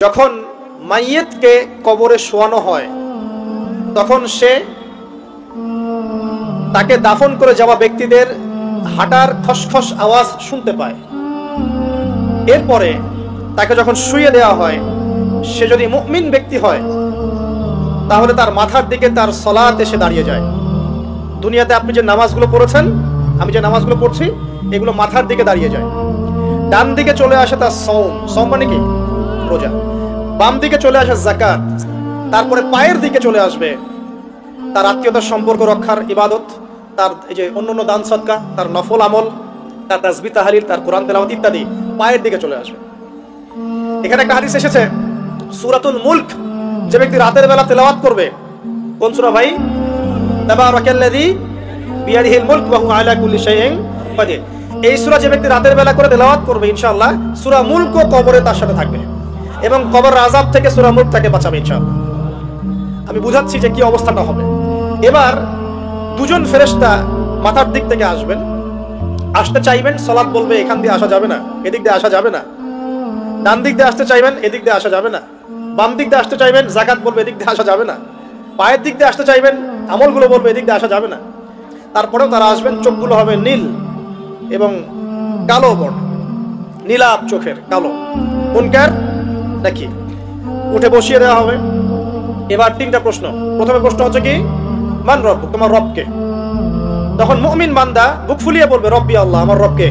যখন মাইয়েতকে কবরে শোয়ানো হয় তখন সে তাকে দাফন করে যাওয়া ব্যক্তিদের হাঁটার খসখস আওয়াজ শুনতে পায়। এরপরে তাকে যখন শুইয়ে দেওয়া হয়, সে যদি মুমিন ব্যক্তি হয় তাহলে তার মাথার দিকে তার সালাত এসে দাঁড়িয়ে যায়। দুনিয়াতে আপনি যে নামাজগুলো পড়েছেন, আমি যে নামাজগুলো পড়ছি, এগুলো মাথার দিকে দাঁড়িয়ে যায়। ডান দিকে চলে আসে তার সওম মানে কি? রোজা। বাম দিকে চলে আসে যাকাত। তারপরে পায়ের দিকে চলে আসবে তার আত্মীয়তার সম্পর্ক রক্ষার ইবাদত, তার এই যে অন্যান্য দান সদকা, তার নফল আমল, তার তাসবিহ তাহলিল, তার কোরআন তেলাওয়াত ইত্যাদি পায়ের দিকে চলে আসবে। এখানে একটা হাদিস এসেছে, সূরাতুল মুলক যে ব্যক্তি রাতের বেলা তেলাওয়াত করবে, কোন সূরা ভাই? তাবারাকাল্লাযী বিয়াদিহিল মুলক ওয়া হুয়া আলা কুল্লি শাইইন কাদির। এই সূরা যে ব্যক্তি রাতের বেলা করে তেলাওয়াত করবে, ইনশাআল্লাহ সূরা মুলক কবরে তার সাথে থাকবে এবং কবরের আযাব থেকে সূরা মুলক তাকে বাঁচাবে ইনশাআল্লাহ। আমি বুঝাচ্ছি যে কি অবস্থাটা হবে। এবার দুজন ফেরেশতা মাথার দিক থেকে আসবেন, আসতে চাইবেন, সালাত বলবে এখান দিয়ে আসা যাবে না, এদিক দিয়ে আসা যাবে না। ডান দিক দিয়ে আসতে চাইবেন, এদিক দিয়ে আসা যাবে না। বাম দিক দিয়ে আসতে চাইবেন, যাকাত বলবে এদিক দিয়ে আসা যাবে না। পায়ের দিক দিয়ে আসতে চাইবেন, আমলগুলো বলবে এদিক দিয়ে আসা যাবে না। তারপরেও তারা আসবেন, চোখগুলো হবে নীল এবং কালো বর্ণ, নীলাভ চোখের, কালো। মুনকার নাকি? উঠে বসিয়ে দেওয়া হবে। এবার তিনটা প্রশ্ন। প্রথমে প্রশ্ন হচ্ছে কি, মান রব, তোমার রবকে? তখন মুমিন বান্দা বুক ফুলিয়ে বলবে রব্বি আল্লাহ, আমার রবকে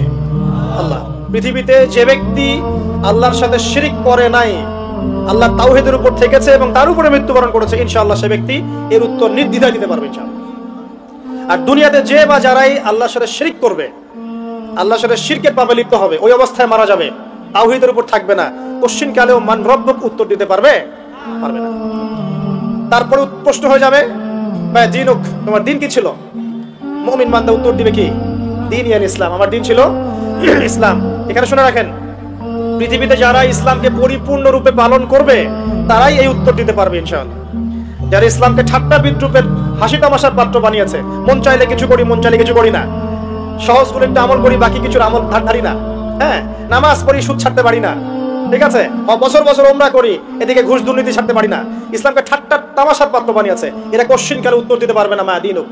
আল্লাহ। পৃথিবীতে যে ব্যক্তি আল্লাহর সাথে শিরিক করে নাই, আল্লাহ তাওহীদের উপর থেকেছে এবং তার উপরে মৃত্যুবরণ করেছে, ইনশাআল্লাহ সে ব্যক্তি এর উত্তর নির্দ্বিধায় দিতে পারবে ইনশাআল্লাহ। আর দুনিয়াতে যে বা যারাই আল্লাহর সাথে শিরিক করবে, আল্লাহর সাথে শিরকের পাপে লিপ্ত হবে, ওই অবস্থায় মারা যাবে, তাওহীদের উপর থাকবে না, কোশ্চিন কালেও মান রব্বুক উত্তর দিতে পারবে না। তারপরে প্রশ্ন হয়ে যাবে বা দিনুক, তোমার দিন কি ছিল? মুমিন বান্দা উত্তর দিবে কি? দিন ইয়ান ইসলাম, আমার দিন ছিল ইসলাম। এখানে শুনে রাখেন, পৃথিবীতে যারা ইসলামকে পরিপূর্ণ রূপে পালন করবে তারাই এই উত্তর দিতে পারবে ইনশাআল্লাহ। যারা ইসলামকে ঠাট্টা বিদ্রুপের হাসি তামাশার পাত্র বানিয়েছে, মন চাইলে কিছু করি, মন চাইলে কিছু করি না, সহজ করে একটা আমল করি, বাকি কিছুর আমল ধারি না, হ্যাঁ, নামাজ পড়ি, সুদ ছাড়তে পারি না, ঠিক আছে, বছর বছর ওমরা করি, এদিকে ঘুষ দুর্নীতি ছাড়তে পারি না, ইসলামকে ঠাট্টা তামাশার পাত্র বানিয়েছে, এরা কোশ্চিন কালে উত্তর দিতে পারবে না মা দিনুক।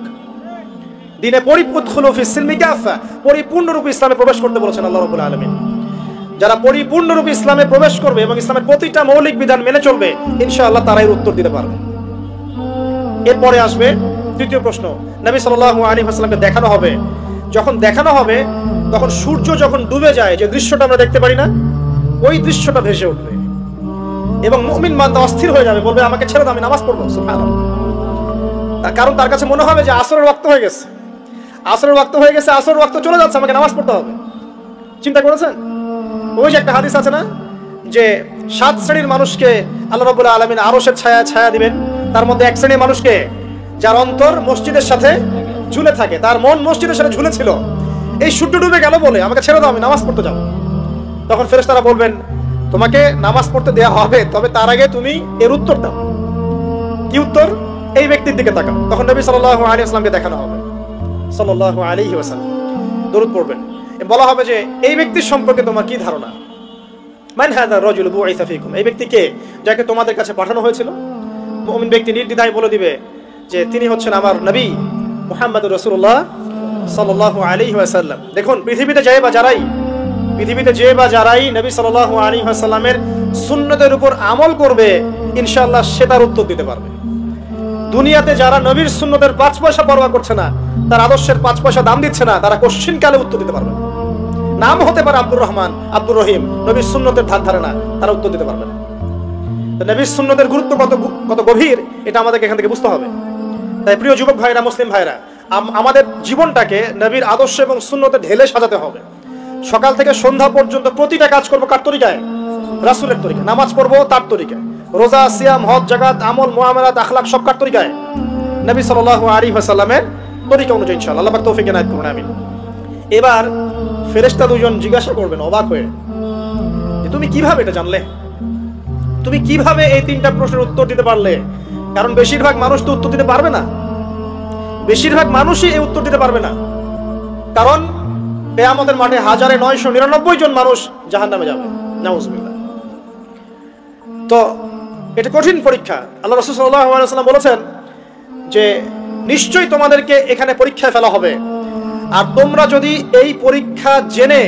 দিনে পরিপূর্ণরূপে ইসলামে প্রবেশ করতে বলেছেন আল্লাহ রাব্বুল আলামিন। যারা পরিপূর্ণরূপে ইসলামে প্রবেশ করবে এবং ইসলামের প্রতিটা মৌলিক বিধান মেনে চলবে, ইনশাআল্লাহ তারাই উত্তর দিতে পারবে। এরপরে আসবে তৃতীয় প্রশ্ন। নবী সাল্লাল্লাহু আলাইহি ওয়াসাল্লামকে দেখানো হবে। যখন দেখানো হবে তখন সূর্য যখন ডুবে যায়, যে দৃশ্যটা আমরা দেখতে পারি না, ওই দৃশ্যটা ভেসে উঠবে এবং মুমিন বান্দা অস্থির হয়ে যাবে, বলবে আমাকে ছেড়ে দাও, আমি নামাজ পড়বো। সুবহানাল্লাহ। তার কারণ তার কাছে মনে হবে যে আসরের ওয়াক্ত হয়ে গেছে, আসরের ওয়াক্ত হয়ে গেছে, আসরের ওয়াক্ত চলে যাচ্ছে, আমাকে নামাজ পড়তে হবে। চিন্তা করেছেন? ওই যে একটা হাদিস আছে না, যে 7 শ্রেণীর মানুষকে আল্লাহ রাব্বুল আলামিন আরশের ছায়া দিবেন। তার মধ্যে এক শ্রেণীর মানুষকে, যার অন্তর মসজিদের সাথে ঝুলে থাকে, তার মন মসজিদের সাথে ঝুলে ছিল, এই সূর্য ডুবে গেল বলে আমাকে ছেড়ে দাও, আমি নামাজ পড়তে যাব। তখন ফেরেশতারা বলবেন তোমাকে নামাজ পড়তে দেয়া হবে, তবে তার আগে তুমি এর উত্তর দাও। কি উত্তর? এই ব্যক্তির দিকে তাকাও। তখন নবী সাল্লাল্লাহু আলাইহি ওয়াসাল্লামকে দেখানো হবে, সাল্লাল্লাহু আলাইহি ওয়াসাল্লাম দরুদ পড়বেন। বলা হবে যে এই ব্যক্তির সম্পর্কে তোমার কি ধারণা? মান হাযা রাজুল বুইসা ফীকুম, এই ব্যক্তি কে, যাকে তোমাদের কাছে পাঠানো হয়েছিল? মুমিন ব্যক্তি নির্দ্বিধায় বলে দিবে যে তিনি হচ্ছেন আমার নবী মুহাম্মদুর রাসূলুল্লাহ সাল্লাল্লাহু আলাইহি ওয়াসাল্লাম। দেখুন, পৃথিবীতে যে বা যারাই নবী সাল্লাল্লাহু আলাইহি ওয়াসাল্লামের সুন্নতের উপর আমল করবে, ইনশাআল্লাহ সে তার উত্তর দিতে পারবে। দুনিয়াতে যারা নবীর সুন্নতের 5 পয়সা পরোয়া করছে না, তার আদর্শের 5 পয়সা দাম দিচ্ছে না, তারা কোশ্চিন কালে উত্তর দিতে পারবে না। নাম হতে পারে আব্দুর রহমান, আব্দুর রহিম, নবীর সুন্নতের ধার ধারে না, তারা উত্তর দিতে পারবে না। নবীর সুন্নতের গুরুত্ব কত গভীর, এটা আমাদেরকে এখান থেকে বুঝতে হবে। তাই প্রিয় যুবক ভাইরা, মুসলিম ভাইরা, আমাদের জীবনটাকে নবীর আদর্শ এবং সুন্নতে ঢেলে সাজাতে হবে। সকাল থেকে সন্ধ্যা পর্যন্ত প্রতিটা কাজ করবো কার তরিকায়? রাসূলের তরিকায়। নামাজ পড়বো তার তরিকায়, রোজা, সিয়াম, হজ, যাকাত, আমল, মুআমালাত, আখলাক সব কার তরিকায়? নবী সাল্লাল্লাহু আলাইহি ওয়াসাল্লামের তরিকা অনুযায়ী ইনশাআল্লাহ। আল্লাহ পাক তৌফিক এনায়েত করুন, আমিন। এবার ফেরেশতা দুজন জিজ্ঞাসা করবেন অবাক হয়ে, যে তুমি কিভাবে এটা জানলে? তুমি কিভাবে এই তিনটা প্রশ্নের উত্তর দিতে পারলে? কারণ বেশিরভাগ মানুষ তো উত্তর দিতে পারবে না, বেশিরভাগ মানুষই এই উত্তর দিতে পারবে না। কারণ কিয়ামতের মাঠে 1999 জন মানুষ জাহান্নামে যাবে, নাউজুবিল্লাহ। তো এটা কঠিন পরীক্ষা। আল্লাহ রাসূল সাল্লাল্লাহু আলাইহি ওয়াসাল্লাম বলেছেন যে নিশ্চয়ই তোমাদেরকে এখানে পরীক্ষায় ফেলা হবে, আর তোমরা যদি এই পরীক্ষা জেনে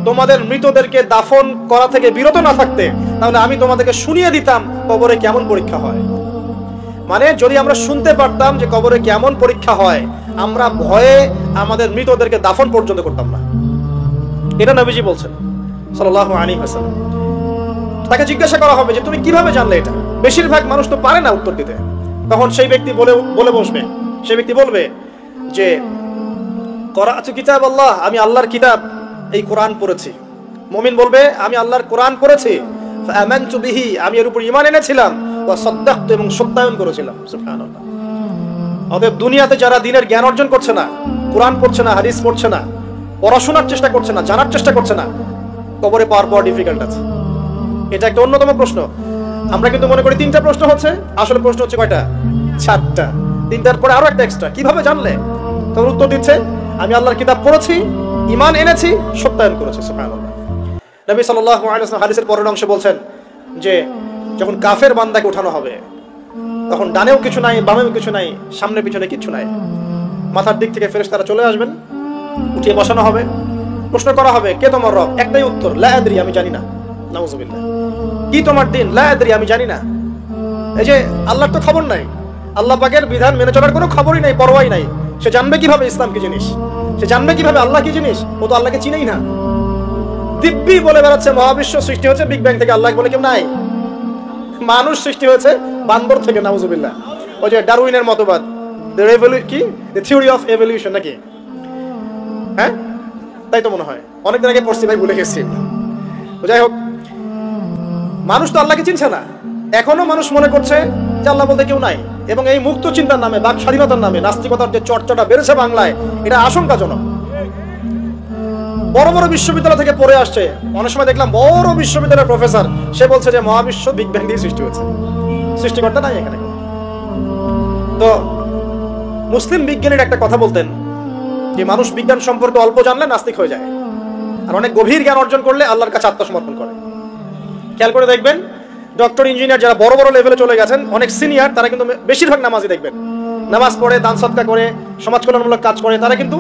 তোমাদের মৃতদেরকে দাফন করা থেকে বিরত না থাকতে, তাহলে আমি তোমাদেরকে শুনিয়ে দিতাম কবরে কেমন পরীক্ষা হয়। মানে যদি আমরা শুনতে পারতাম যে কবরে কেমন পরীক্ষা হয়, আমরা ভয়ে আমাদের মৃতদেরকে দাফন পর্যন্ত করতাম না। এটা নবীজি বলছেন সাল্লাল্লাহু আলাইহি ওয়াসাল্লাম। তাকে জিজ্ঞাসা করা হবে যে তুমি কিভাবে জানলে এটা? বেশিরভাগ মানুষ তো পারে না উত্তর দিতে। তখন সেই ব্যক্তি বলে বসবে, সেই ব্যক্তি বলবে যে করাতু কিতাব আল্লাহ, আমি আল্লাহর কিতাব এই কোরআন পড়েছি। মুমিন বলবে আমি আল্লাহর কোরআন পড়েছি, ফাআমানতু বিহি, আমি এর উপর ঈমান এনেছিলাম, ওয়া সাদ্দাকতু, এবং সত্যায়ন করেছিলাম। সুবহানাল্লাহ। অতএব দুনিয়াতে যারা দ্বীনের জ্ঞান অর্জন করছে না, কোরআন পড়ছে না, হাদিস পড়ছে না, পড়াশোনার চেষ্টা করছে না, জানার চেষ্টা করছে না, কবরে পাওয়ার পর ডিফিকাল্ট আছে। এটা একটা অন্যতম প্রশ্ন। আমরা কিন্তু মনে করি 3টা প্রশ্ন হচ্ছে, আসলে প্রশ্ন হচ্ছে কয়টা? 4টা। 3টার পরে আরো একটা এক্সট্রা। কিভাবে জানলে? তখন উত্তর দিচ্ছে আমি আল্লাহর কিতাব পড়েছি, ঈমান এনেছি, সত্যায়ন করেছি। সুবহানাল্লাহ। নবী সাল্লাল্লাহু আলাইহি ওয়াসাল্লাম হাদিসের পরের অংশে বলছেন যে যখন কাফের বান্দাকে উঠানো হবে, তখন ডানেও কিছু নাই, বামেও কিছু নাই, সামনে পিছনে কিছু নাই। মাথার দিক থেকে ফেরেশতারা চলে আসবেন, উঠিয়ে বসানো হবে, প্রশ্ন করা হবে কে তোমার রব? একটাই উত্তর, লা আদরি, আমি জানি না। নাউযুবিল্লাহ। কি তোমার দিন? লা আদরি, আমি জানি না। এই যে আল্লাহর তো খবর নাই, আল্লাহ পাকের বিধান মেনে চলার কোনো খবরই নাই, পরোয়াই নাই। সে জানবে কিভাবে ইসলাম কি জিনিস? সে জানবে কিভাবে আল্লাহ কি জিনিস? ও তো আল্লাহকে চিনেই না। দিব্যি বলে বেড়াচ্ছে মহাবিশ্ব সৃষ্টি হয়েছে বিগ ব্যাং থেকে, আল্লাহ বলে কেউ নাই। মানুষ সৃষ্টি হয়েছে বান্দর থেকে, নাউযুবিল্লাহ। ওই যে ডারউইনের মতবাদ, দ্য থিওরি অফ এভলিউশন নাকি? হ্যাঁ, তাই তো মনে হয়। অনেকদিন আগে পড়ছি ভাই, ভুলে গেছি। যাই হোক, মানুষ তো আল্লাহকে চিনছে না। এখনো মানুষ মনে করছে যে আল্লাহ বলতে কেউ নাই, এবং এই মুক্ত চিন্তার নামে, বাক স্বাধীনতার নামে নাস্তিকতার যে চর্চাটা বেড়েছে বাংলায়, এটা আশঙ্কাজনক। বড় বড় বিশ্ববিদ্যালয় থেকে পড়ে আসছে, অনেক সময় দেখলাম বড় বিশ্ববিদ্যালয়ের প্রফেসর, সে বলছে যে মহাবিশ্ব বিগ ব্যাং দিয়ে সৃষ্টি হয়েছে, সৃষ্টিকর্তা নাই এখানে। তো মুসলিম বিজ্ঞানীরা একটা কথা বলতেন যে মানুষ বিজ্ঞান সম্পর্কে অল্প জানলে নাস্তিক হয়ে যায়, আর অনেক গভীর জ্ঞান অর্জন করলে আল্লাহর কাছে আত্মসমর্পণ করে। খেয়াল করে দেখবেন, ডক্টর, ইঞ্জিনিয়ার যারা বড় বড় লেভেলে চলে গেছেন, অনেক সিনিয়র, তারা কিন্তু বেশিরভাগ নামাজি দেখবেন, নামাজ পড়ে, দান সদকা করে, সমাজ কল্যাণমূলক কাজ করে। তারা কিন্তু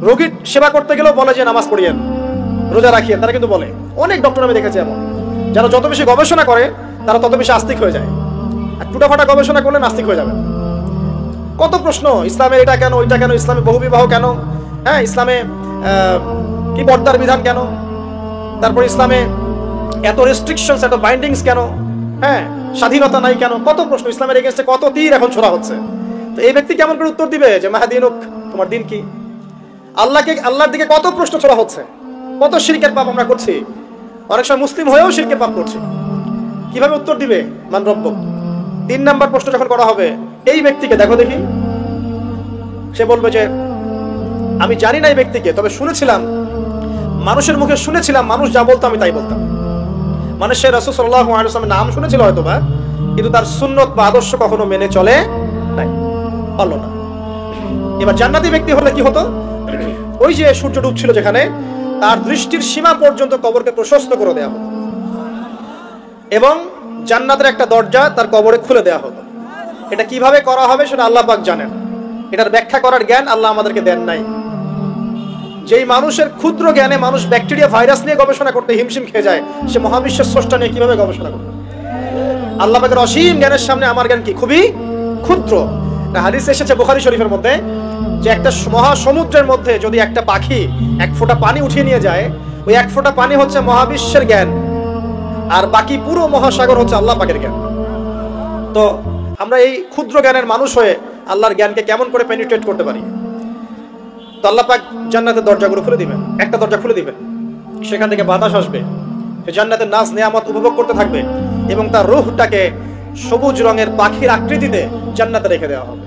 রোগীর সেবা করতে গেলেও বলে যে নামাজ পড়িয়েন, রোজা রাখিয়েন, তারা কিন্তু বলে। অনেক ডক্টর আমি দেখেছি এমন, যারা যত বেশি গবেষণা করে তারা তত বেশি আস্তিক হয়ে যায়, আর টুটাফাটা গবেষণা করলে নাস্তিক হয়ে যাবে। কত প্রশ্ন, ইসলামে এটা কেন, ওইটা কেন, ইসলামে বহুবিবাহ কেন, হ্যাঁ, ইসলামে কি পর্দার বিধান কেন, তারপর ইসলামে এত রেস্ট্রিকশনস, এত বাইন্ডিংস কেন, হ্যাঁ, স্বাধীনতা নাই কেন, কত প্রশ্ন। ইসলামের এগেইনস্টে কত তীর এখন ছোড়া হচ্ছে। তো এই ব্যক্তি কেমন করে উত্তর দিবে যে মাহাদিনুক, তোমার দিন কি? আল্লাহর দিকে কত প্রশ্ন ছোড়া হচ্ছে, কত শিরকের পাপ আমরা করছি, অনেক সময় মুসলিম হয়েও শিরকের পাপ করছি। কিভাবে উত্তর দিবে মান রব্বুক? 3 নাম্বার প্রশ্ন যখন করা হবে, এই ব্যক্তিকে দেখো দেখি, সে বলবে যে আমি জানি না এই ব্যক্তিকে, তবে শুনেছিলাম, মানুষের মুখে শুনেছিলাম, মানুষ যা বলতো আমি তাই বলতাম। মানে সে রাসূল সাল্লাল্লাহু আলাইহি ওয়াসাল্লামের নাম শুনেছিল হয়তোবা, কিন্তু তার সুন্নত বা আদর্শ কখনো মেনে চলে নাই, পারলো না। এবার জান্নাতি ব্যক্তি হলে কি হতো? ওই যে সূর্য ডুবছিল যেখানে, তার দৃষ্টির সীমা পর্যন্ত কবরকে প্রশস্ত করে দেওয়া হতো, এবং জান্নাতের একটা দরজা তার কবরে খুলে দেওয়া হতো। এটা কিভাবে করা হবে সেটা আল্লাহ পাক জানেন, এটার ব্যাখ্যা করার জ্ঞান আল্লাহ আমাদেরকে দেন নাই। যেই মানুষের ক্ষুদ্র জ্ঞানে মানুষ ব্যাকটেরিয়া ভাইরাস নিয়ে গবেষণা করতে হিমশিম খেয়ে যায়, সে মহাবিশ্বের স্রষ্টা নিয়ে কিভাবে গবেষণা করবে? আল্লাহ পাকের অসীম জ্ঞানের সামনে আমার জ্ঞান কি? খুবই ক্ষুদ্র। হাদিস এসেছে বুখারী শরীফের মধ্যে যে একটা মহাসমুদ্রের মধ্যে যদি একটা পাখি 1 ফোঁটা পানি উঠিয়ে নিয়ে যায়, ওই 1 ফোঁটা পানি হচ্ছে মহাবিশ্বের জ্ঞান, আর বাকি পুরো মহাসাগর হচ্ছে আল্লাহ পাকের জ্ঞান। তো আমরা এই ক্ষুদ্র জ্ঞানের মানুষ হয়ে আল্লাহর জ্ঞানকে কেমন করে পেনিট্রেট করতে পারি? তো আল্লাহ পাক জান্নাতের দরজাগুলো খুলে দিবেন, একটা দরজা খুলে দিবেন, সেখান থেকে বাতাস আসবে, সে জান্নাতের নাজ নেয়ামত উপভোগ করতে থাকবে, এবং তার রূহটাকে সবুজ রঙের পাখির আকৃতিতে জান্নাতে রেখে দেওয়া হবে।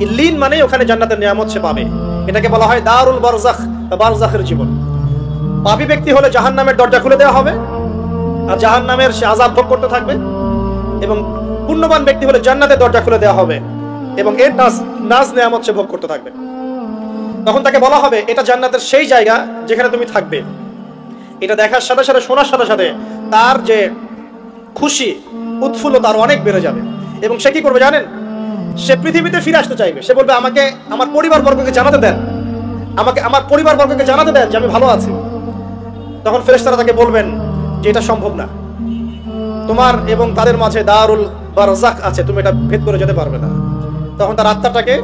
ইল্লিন মানে ওখানে জান্নাতের নিয়ামত সে পাবে। এটাকে বলা হয় দারুল বারজাখ বা বারজাখের জীবন। পাপী ব্যক্তি হলে জাহান্নামের দরজা খুলে দেওয়া হবে, আর জাহান্নামের সে আযাব ভোগ করতে থাকবে, এবং পুণ্যবান ব্যক্তি হলে জান্নাতের দরজা খুলে দেওয়া হবে, এবং এর নাজ নিয়ামত সে ভোগ করতে থাকবে। তখন তাকে বলা হবে এটা জান্নাতের সেই জায়গা যেখানে তুমি থাকবে। এটা দেখার সাথে সাথে, শোনার সাথে সাথে তার যে খুশি, উৎফুল্লতা আরো অনেক বেড়ে যাবে। এবং সে কি করবে জানেন? সে পৃথিবীতে ফিরে আসতে চাইবে। সে বলবে, আমাকে আমার পরিবারবর্গকে জানাতে দেন, আমাকে আমার পরিবারবর্গকে জানাতে দেন যে আমি ভালো আছি। তখন ফেরেশতারা তাকে বলবেন যে এটা সম্ভব না, তোমার এবং তাদের মাঝে দারুল বারজাখ আছে, তুমি এটা ভেদ করে যেতে পারবে না। তখন তার আত্মাটাকে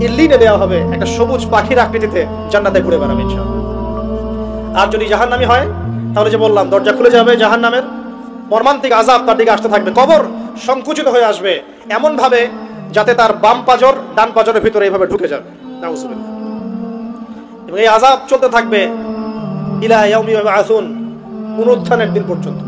ইল্লিনে দেওয়া হবে, একটা সবুজ পাখির আকৃতিতে জান্নাতে ঘুরে বেড়াবে ইনশাআল্লাহ। আর যদি জাহান্নামী হয়, তাহলে যে বললাম দরজা খুলে যাবে জাহান্নামের, মর্মান্তিক আযাব তার দিকে আসতে থাকবে, কবর সংকুচিত হয়ে আসবে এমন ভাবে যাতে তার বাম পাজর ডান পাজরের ভিতরে এইভাবে ঢুকে যাবে, নাউযুবিল্লাহ। এবং এই আযাব চলতে থাকবে ইলা ইয়াউমি ইউবআসুন, পুনরুত্থানের দিন পর্যন্ত।